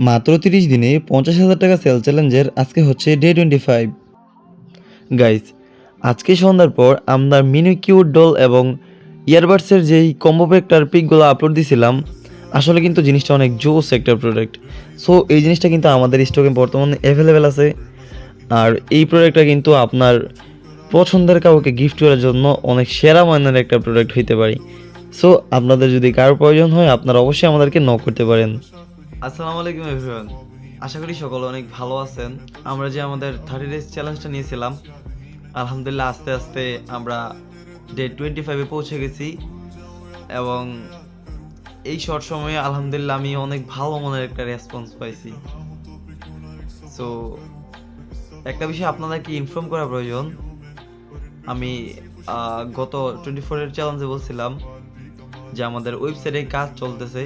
মাত্র 30 দিনে 50,000 টাকা সেল চ্যালেঞ্জের আজকে হচ্ছে ডে 25। গাইস, আজকে সন্ধ্যার পর আমরা মিনি কিউট ডল এবং ইয়ারবাডসের যেই কম্বো প্যাকটার পিকগুলো আপলোড দিছিলাম, আসলে কিন্তু জিনিসটা অনেক জোস একটা প্রোডাক্ট। সো এই জিনিসটা কিন্তু আমাদের স্টকে বর্তমানে অ্যাভেলেবেল আছে। আর এই প্রোডাক্টটা কিন্তু আপনার পছন্দের কাউকে গিফট করার জন্য অনেক সেরা মানের একটা প্রোডাক্ট হইতে পারে। সো আপনাদের যদি কারো প্রয়োজন হয়, আপনারা অবশ্যই আমাদেরকে নক করতে পারেন। আসসালামু আলাইকুম এভরিওয়ান, আশা করি সকলে অনেক ভালো আছেন। আমরা যে আমাদের 30 ডেজ চ্যালেঞ্জটা নিয়েছিলাম, আলহামদুলিল্লাহ আস্তে আস্তে আমরা ডে 25-এ পৌঁছে গেছি এবং এই শর্ট সময়ে আলহামদুলিল্লাহ আমি অনেক ভালো মনের একটা রেসপন্স পাইছি। সো একটা বিষয় আপনাদেরকে ইনফর্ম করা প্রয়োজন। আমি গত 24-এর চ্যালেঞ্জে বলছিলাম যে আমাদের ওয়েবসাইটে কাজ চলতেছে।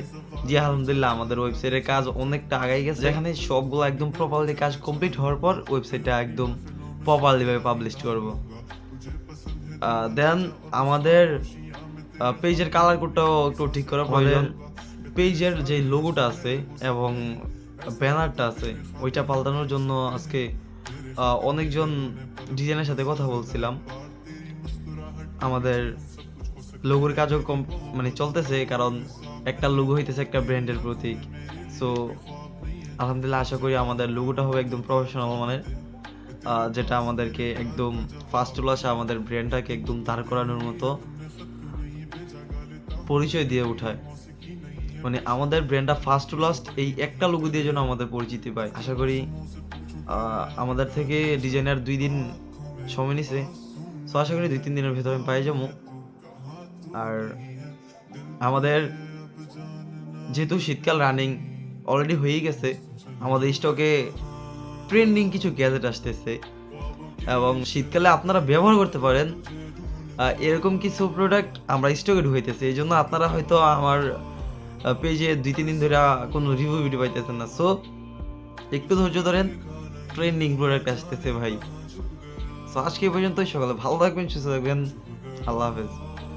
জি আলহামদুলিল্লাহ আমাদের ওয়েবসাইটের কাজ অনেকটা আগাই গেছে, যেখানে সবগুলো একদম প্রপারলি কাজ কমপ্লিট হওয়ার পর ওয়েবসাইটটা একদম প্রপারলি ভাবে পাবলিশ করব। দেন আমাদের পেজের কালার কোডটাও একটু ঠিক করা প্রয়োজন। পেজের যে লোগোটা আছে এবং ব্যানারটা আছে ওইটা পাল্টানোর জন্য আজকে অনেকজন ডিজাইনের সাথে কথা বলছিলাম। আমাদের লোগোর কাজও মানে চলতেছে, কারণ একটা লোগো হইতেছে একটা ব্র্যান্ডের প্রতীক। সো আলহামদুলিল্লাহ আশা করি আমাদের লোগোটা হবে একদম প্রফেশনাল মানের, যেটা আমাদেরকে একদম ফার্স্ট ক্লাসে আমাদের ব্র্যান্ডটাকে একদম দাঁড় করানোর মতো পরিচয় দিয়ে উঠায়। মানে আমাদের ব্র্যান্ডটা ফার্স্ট টু লাস্ট এই একটা লোগো দিয়ে যেন আমাদের পরিচিতি পায়। আশা করি আমাদের থেকে ডিজাইনার 2 দিন সময় নিছে। সো আশা করি 2-3 দিনের ভেতরে আমি পাই যাবো। আর আমাদের যেহেতু শীতকাল রানিং অলরেডি হয়েই গেছে, আমাদের স্টকে ট্রেন্ডিং কিছু গ্যাজেট আসতেছে এবং শীতকালে আপনারা ব্যবহার করতে পারেন এরকম কিছু প্রোডাক্ট আমরা স্টকে ঢুকাইতেছি। এই জন্য আপনারা হয়তো আমার পেজে 2-3 দিন ধরে কোনো রিভিউ ভিডিও পাইতেছেন না। সো একটু ধৈর্য ধরেন, ট্রেন্ডিং প্রোডাক্ট আসতেছে ভাই। সো আজকে এই পর্যন্তই। সকালে ভালো থাকবেন, সুস্থ থাকবেন। আল্লাহ হাফেজ।